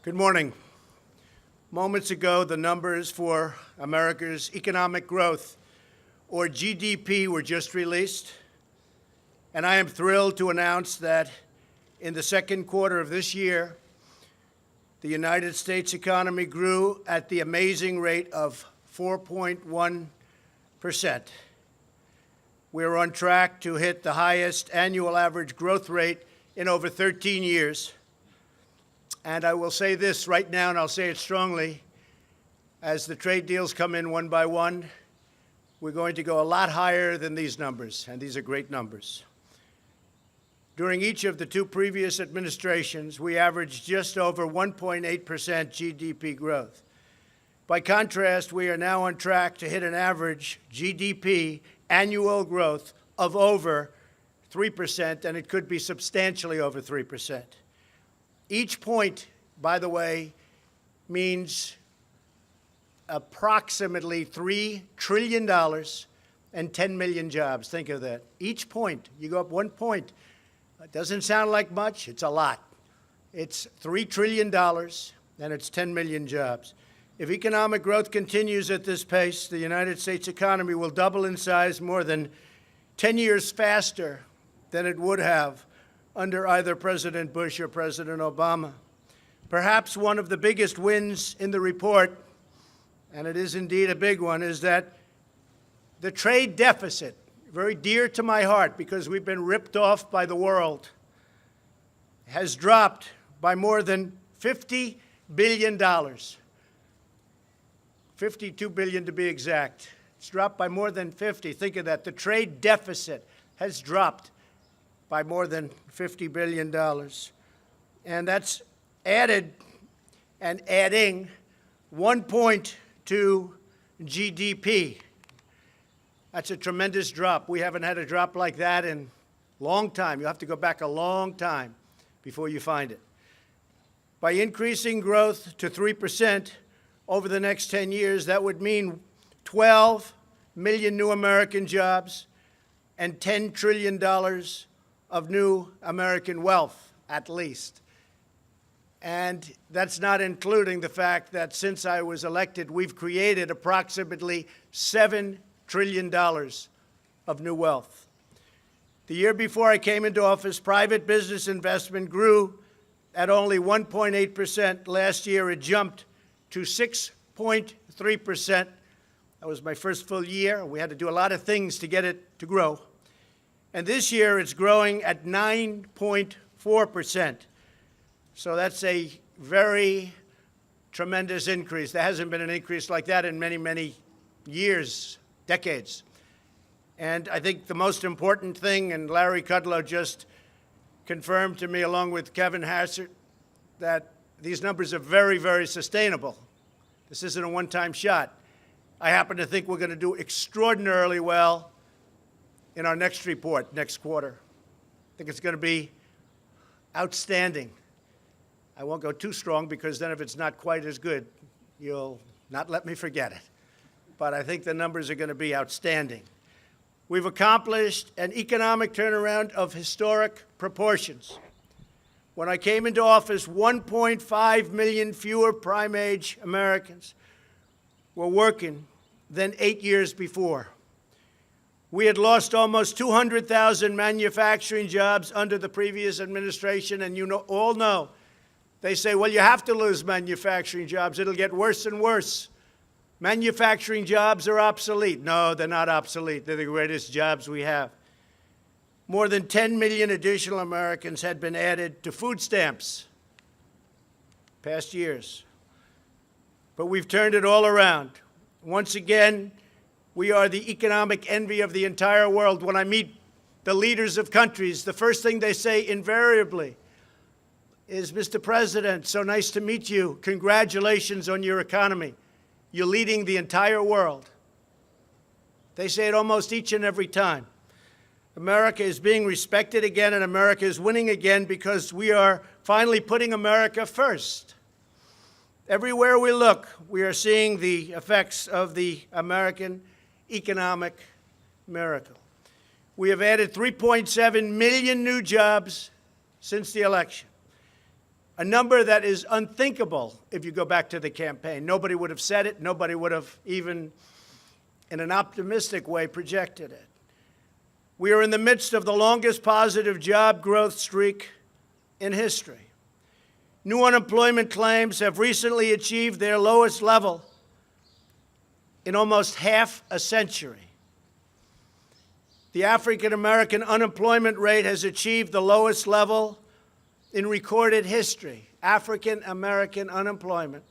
Good morning. Moments ago, the numbers for America's economic growth, or GDP, were just released. And I am thrilled to announce that in the second quarter of this year, the United States economy grew at the amazing rate of 4.1%. We're on track to hit the highest annual average growth rate in over 13 years. And I will say this right now, and I'll say it strongly, as the trade deals come in one by one, we're going to go a lot higher than these numbers, and these are great numbers. During each of the two previous administrations, we averaged just over 1.8% GDP growth. By contrast, we are now on track to hit an average GDP annual growth of over 3%, and it could be substantially over 3%. Each point, by the way, means approximately $3 trillion and 10 million jobs. Think of that. Each point, you go up 1 point. It doesn't sound like much. It's a lot. It's $3 trillion, and it's 10 million jobs. If economic growth continues at this pace, the United States economy will double in size more than 10 years faster than it would have under either President Bush or President Obama. Perhaps one of the biggest wins in the report, and it is indeed a big one, is that the trade deficit, very dear to my heart because we've been ripped off by the world, has dropped by more than $50 billion. $52 billion to be exact. It's dropped by more than 50. Think of that. The trade deficit has dropped by more than $50 billion. And that's added and adding 1 point to GDP. That's a tremendous drop. We haven't had a drop like that in a long time. You have to go back a long time before you find it. By increasing growth to 3% over the next 10 years, that would mean 12 million new American jobs and $10 trillion of new American wealth, at least. And that's not including the fact that since I was elected, we've created approximately $7 trillion of new wealth. The year before I came into office, private business investment grew at only 1.8%. Last year, it jumped to 6.3%. That was my first full year. We had to do a lot of things to get it to grow. And this year, it's growing at 9.4%. So that's a very tremendous increase. There hasn't been an increase like that in many, many years, decades. And I think the most important thing, and Larry Kudlow just confirmed to me along with Kevin Hassert, that these numbers are very, very sustainable. This isn't a one-time shot. I happen to think we're going to do extraordinarily well in our next report, next quarter. I think it's going to be outstanding. I won't go too strong because then if it's not quite as good, you'll not let me forget it. But I think the numbers are going to be outstanding. We've accomplished an economic turnaround of historic proportions. When I came into office, 1.5 million fewer prime-age Americans were working than 8 years before. We had lost almost 200,000 manufacturing jobs under the previous administration, and you all know, they say, well, you have to lose manufacturing jobs. It'll get worse and worse. Manufacturing jobs are obsolete. No, they're not obsolete. They're the greatest jobs we have. More than 10 million additional Americans had been added to food stamps past years. But we've turned it all around. Once again, we are the economic envy of the entire world. When I meet the leaders of countries, the first thing they say invariably is, Mr. President, so nice to meet you. Congratulations on your economy. You're leading the entire world. They say it almost each and every time. America is being respected again, and America is winning again because we are finally putting America first. Everywhere we look, we are seeing the effects of the American economic miracle. We have added 3.7 million new jobs since the election. a number that is unthinkable if you go back to the campaign. Nobody would have said it. Nobody would have even, in an optimistic way, projected it. We are in the midst of the longest positive job growth streak in history. New unemployment claims have recently achieved their lowest level in almost half a century. The African American unemployment rate has achieved the lowest level in recorded history. African American unemployment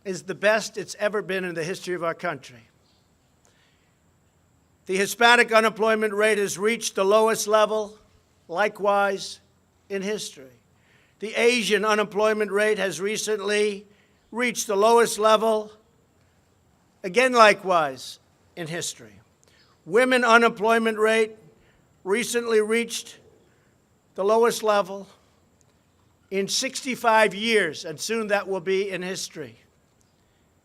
is the best it's ever been in the history of our country. The Hispanic unemployment rate has reached the lowest level, likewise, in history. The Asian unemployment rate has recently reached the lowest level, again, likewise, in history. Women unemployment rate recently reached the lowest level in 65 years, and soon that will be in history.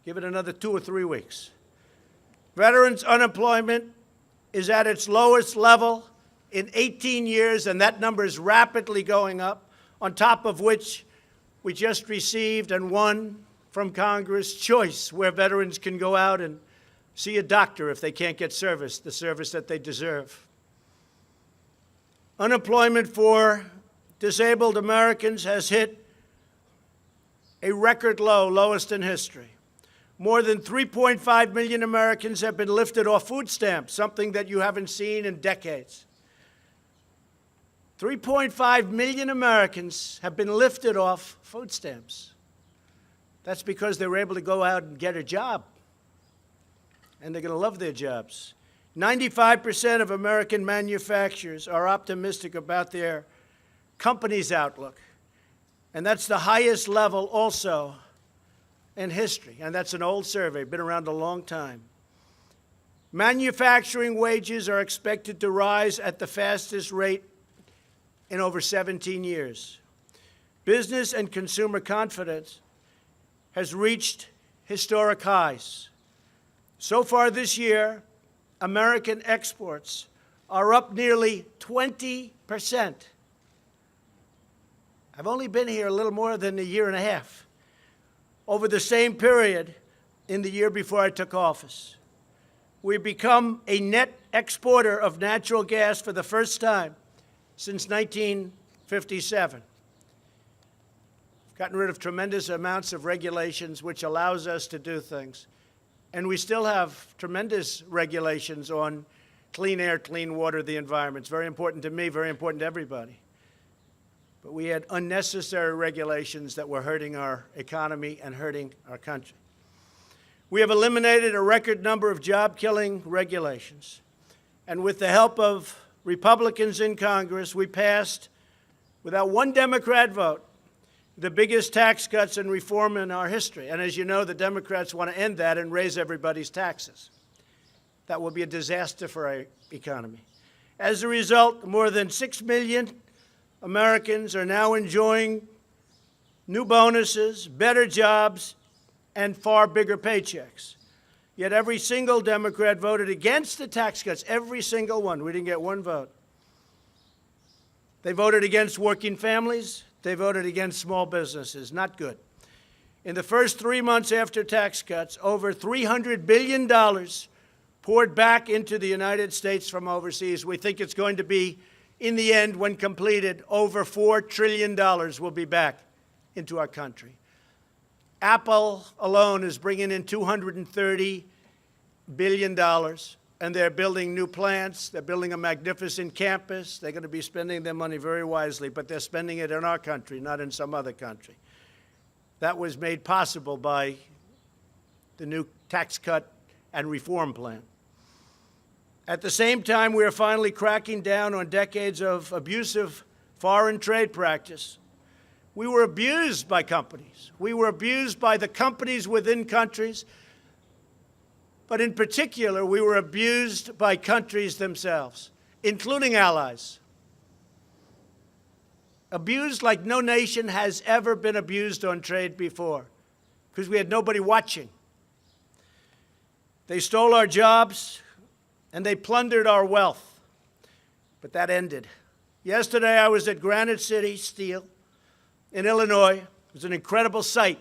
Give it another 2 or 3 weeks. Veterans unemployment is at its lowest level in 18 years, and that number is rapidly going up, on top of which we just received and won from Congress choice, where veterans can go out and see a doctor if they can't get service, the service that they deserve. Unemployment for disabled Americans has hit a record low, lowest in history. More than 3.5 million Americans have been lifted off food stamps, something that you haven't seen in decades. 3.5 million Americans have been lifted off food stamps. That's because they were able to go out and get a job. And they're going to love their jobs. 95% of American manufacturers are optimistic about their company's outlook. And that's the highest level also in history. And that's an old survey, been around a long time. Manufacturing wages are expected to rise at the fastest rate in over 17 years. Business and consumer confidence has reached historic highs. So far this year, American exports are up nearly 20%. I've only been here a little more than a year and a half. Over the same period in the year before I took office, we've become a net exporter of natural gas for the first time since 1957. We've gotten rid of tremendous amounts of regulations, which allows us to do things. And we still have tremendous regulations on clean air, clean water, the environment. It's very important to me, very important to everybody. But we had unnecessary regulations that were hurting our economy and hurting our country. We have eliminated a record number of job-killing regulations. And with the help of Republicans in Congress, we passed, without one Democrat vote, the biggest tax cuts and reform in our history. And as you know, the Democrats want to end that and raise everybody's taxes. That will be a disaster for our economy. As a result, more than 6 million Americans are now enjoying new bonuses, better jobs, and far bigger paychecks. Yet every single Democrat voted against the tax cuts, every single one. We didn't get one vote. They voted against working families. They voted against small businesses. Not good. In the first 3 months after tax cuts, over $300 billion poured back into the United States from overseas. We think it's going to be, in the end, when completed, over $4 trillion will be back into our country. Apple alone is bringing in $230 billion, and they're building new plants. They're building a magnificent campus. They're going to be spending their money very wisely, but they're spending it in our country, not in some other country. That was made possible by the new tax cut and reform plan. At the same time, we are finally cracking down on decades of abusive foreign trade practice. We were abused by companies. We were abused by the companies within countries. But in particular, we were abused by countries themselves, including allies. Abused like no nation has ever been abused on trade before, because we had nobody watching. They stole our jobs, and they plundered our wealth. But that ended. Yesterday, I was at Granite City Steel, in Illinois. It was an incredible sight.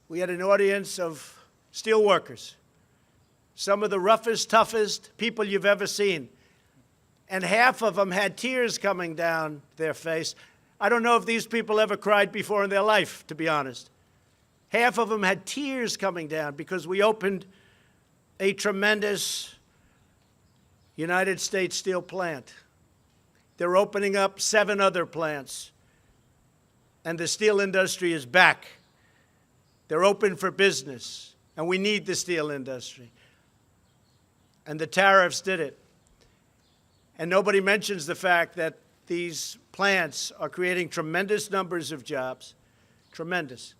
We had an audience of steel workers, some of the roughest, toughest people you've ever seen. And half of them had tears coming down their face. I don't know if these people ever cried before in their life, to be honest. Half of them had tears coming down because we opened a tremendous United States steel plant. They're opening up 7 other plants, and the steel industry is back. They're open for business, and we need the steel industry. And the tariffs did it. And nobody mentions the fact that these plants are creating tremendous numbers of jobs, tremendous.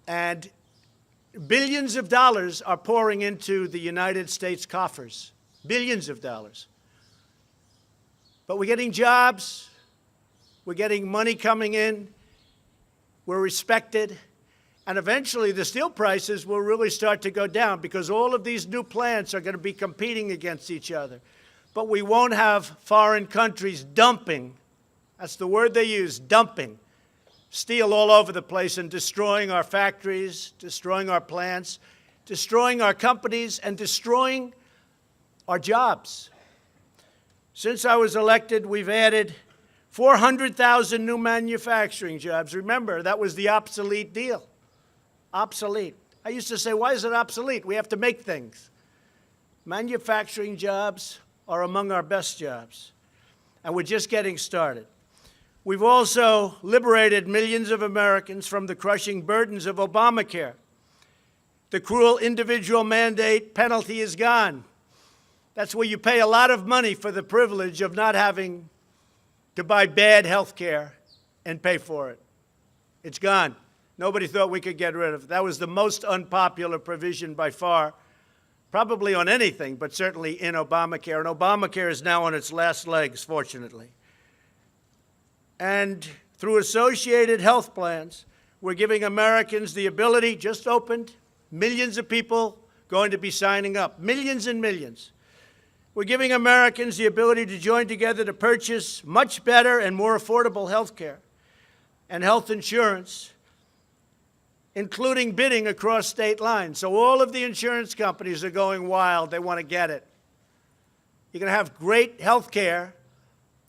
And billions of dollars are pouring into the United States coffers, billions of dollars. But we're getting jobs, we're getting money coming in, we're respected, and eventually the steel prices will really start to go down because all of these new plants are going to be competing against each other. But we won't have foreign countries dumping, that's the word they use, dumping, steel all over the place and destroying our factories, destroying our plants, destroying our companies, and destroying our jobs. Since I was elected, we've added 400,000 new manufacturing jobs. Remember, that was the obsolete deal. Obsolete. I used to say, why is it obsolete? We have to make things. Manufacturing jobs are among our best jobs, and we're just getting started. We've also liberated millions of Americans from the crushing burdens of Obamacare. The cruel individual mandate penalty is gone. That's where you pay a lot of money for the privilege of not having to buy bad health care and pay for it. It's gone. Nobody thought we could get rid of it. That was the most unpopular provision by far, probably on anything, but certainly in Obamacare. And Obamacare is now on its last legs, fortunately. And through associated health plans, we're giving Americans the ability, just opened, millions of people going to be signing up, millions and millions. We're giving Americans the ability to join together to purchase much better and more affordable health care and health insurance, including bidding across state lines. So all of the insurance companies are going wild. They want to get it. You're going to have great health care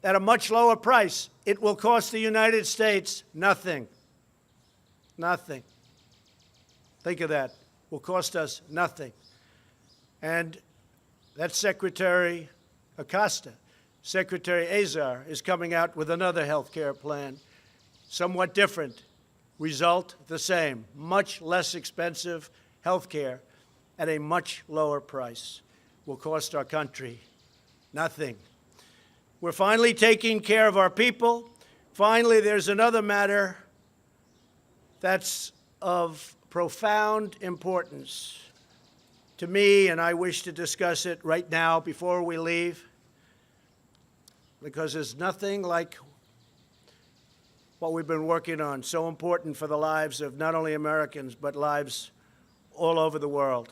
at a much lower price. It will cost the United States nothing. Nothing. Think of that. It will cost us nothing. And that's Secretary Acosta. Secretary Azar is coming out with another health care plan, somewhat different. Result the same, much less expensive health care at a much lower price. Will cost our country nothing. We're finally taking care of our people. Finally, there's another matter that's of profound importance to me, and I wish to discuss it right now before we leave, because there's nothing like what we've been working on, so important for the lives of not only Americans, but lives all over the world.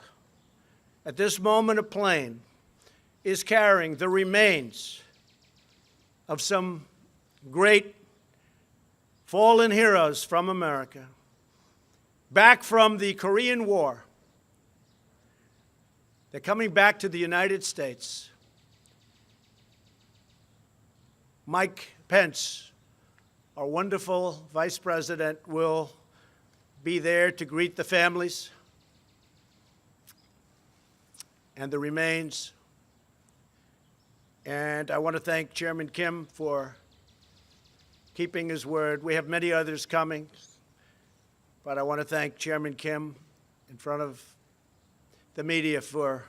At this moment, a plane is carrying the remains of some great fallen heroes from America, back from the Korean War. They're coming back to the United States. Mike Pence, our wonderful vice president, will be there to greet the families and the remains. And I want to thank Chairman Kim for keeping his word. We have many others coming, but I want to thank Chairman Kim in front of the media for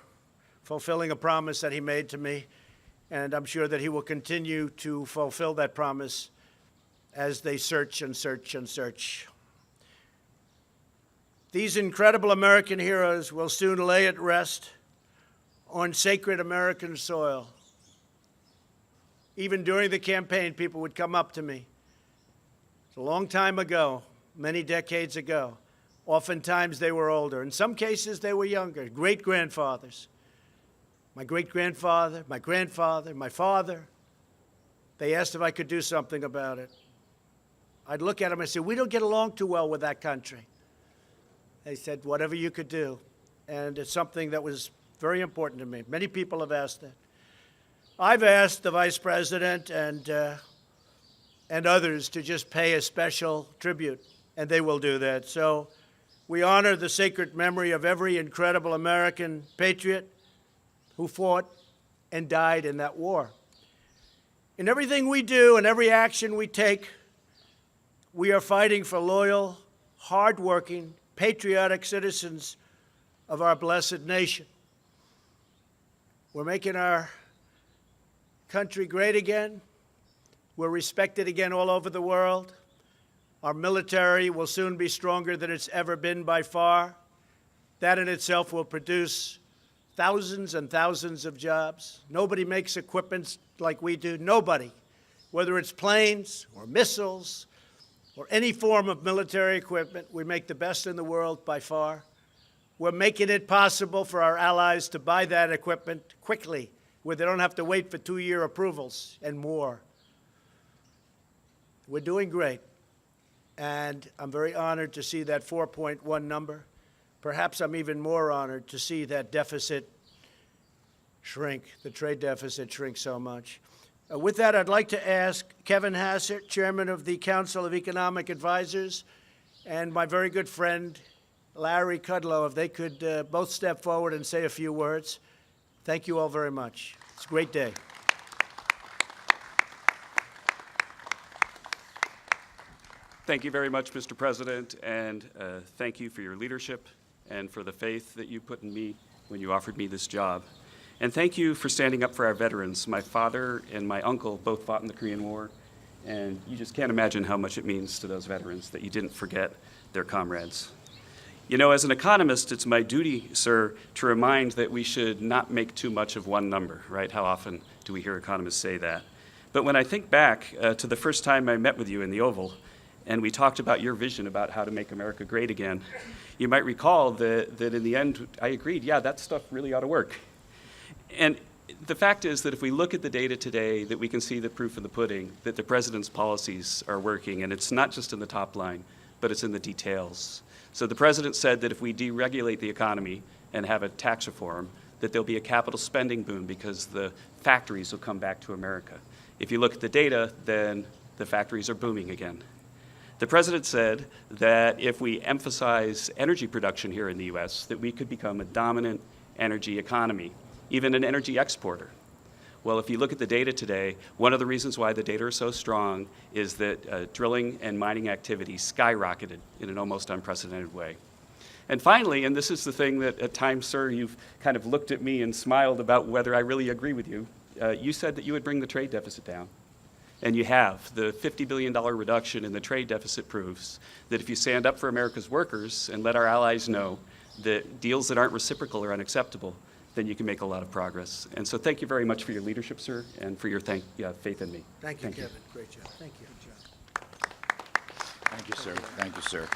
fulfilling a promise that he made to me, and I'm sure that he will continue to fulfill that promise as they search and search and search. These incredible American heroes will soon lay at rest on sacred American soil. Even during the campaign, people would come up to me. It's a long time ago, many decades ago. Oftentimes they were older. In some cases, they were younger, great-grandfathers. My great-grandfather, my grandfather, my father. They asked if I could do something about it. I'd look at them and say, we don't get along too well with that country. They said, whatever you could do. And it's something that was very important to me. Many people have asked that. I've asked the Vice President and others to just pay a special tribute, and they will do that. So we honor the sacred memory of every incredible American patriot who fought and died in that war. In everything we do and every action we take, we are fighting for loyal, hardworking, patriotic citizens of our blessed nation. We're making our country great again. We're respected again all over the world. Our military will soon be stronger than it's ever been by far. That in itself will produce thousands and thousands of jobs. Nobody makes equipment like we do. Nobody. Whether it's planes or missiles or any form of military equipment, we make the best in the world by far. We're making it possible for our allies to buy that equipment quickly, where they don't have to wait for 2-year approvals and more. We're doing great. And I'm very honored to see that 4.1 number. Perhaps I'm even more honored to see that deficit shrink, the trade deficit shrink so much. With that, I'd like to ask Kevin Hassett, Chairman of the Council of Economic Advisors, and my very good friend, Larry Kudlow, if they could both step forward and say a few words. Thank you all very much. It's a great day. Thank you very much, Mr. President, and thank you for your leadership and for the faith that you put in me when you offered me this job. And thank you for standing up for our veterans. My father and my uncle both fought in the Korean War, and you just can't imagine how much it means to those veterans that you didn't forget their comrades. You know, as an economist, it's my duty, sir, to remind that we should not make too much of one number, right? How often do we hear economists say that? But when I think back to the first time I met with you in the Oval, and we talked about your vision about how to make America great again, you might recall that in the end, I agreed, yeah, that stuff really ought to work. And the fact is that if we look at the data today, that we can see the proof of the pudding, that the president's policies are working, and it's not just in the top line, but it's in the details. So the president said that if we deregulate the economy and have a tax reform, that there'll be a capital spending boom because the factories will come back to America. If you look at the data, then the factories are booming again. The president said that if we emphasize energy production here in the US, that we could become a dominant energy economy, even an energy exporter. Well, if you look at the data today, one of the reasons why the data are so strong is that drilling and mining activity skyrocketed in an almost unprecedented way. And finally, and this is the thing that at times, sir, you've kind of looked at me and smiled about whether I really agree with you, you said that you would bring the trade deficit down. And you have. The $50 billion reduction in the trade deficit proves that if you stand up for America's workers and let our allies know that deals that aren't reciprocal are unacceptable, then you can make a lot of progress. And so thank you very much for your leadership, sir, and for your faith in me. Thank you, Kevin. Great job. Thank you. Thank you, sir. Thank you, sir.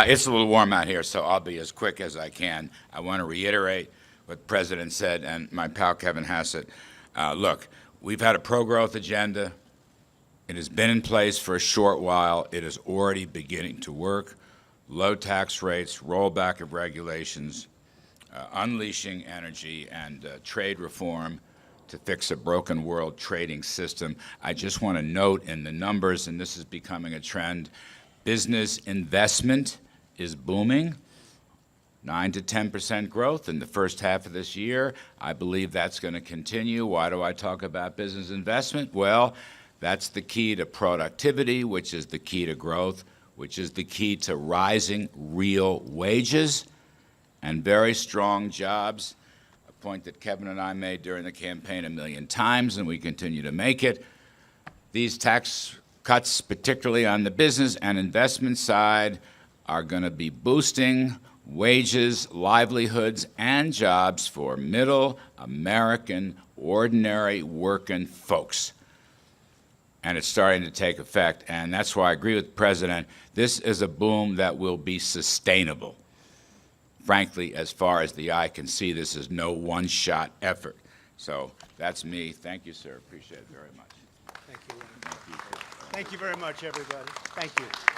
It's a little warm out here, so I'll be as quick as I can. I want to reiterate what the President said and my pal Kevin Hassett. Look, we've had a pro-growth agenda. It has been in place for a short while. It is already beginning to work. Low tax rates, rollback of regulations, unleashing energy and trade reform to fix a broken world trading system. I just want to note in the numbers, and this is becoming a trend, business investment is booming. 9 to 10% growth in the first half of this year. I believe that's going to continue. Why do I talk about business investment? Well, that's the key to productivity, which is the key to growth, which is the key to rising real wages and very strong jobs, a point that Kevin and I made during the campaign 1,000,000 times, and we continue to make it. These tax cuts, particularly on the business and investment side, are going to be boosting wages, livelihoods, and jobs for middle American, ordinary working folks. And it's starting to take effect, and that's why I agree with the President. This is a boom that will be sustainable. Frankly, as far as the eye can see, this is no one-shot effort. So that's me. Thank you, sir. Appreciate it very much. Thank you. Thank you very much, everybody. Thank you.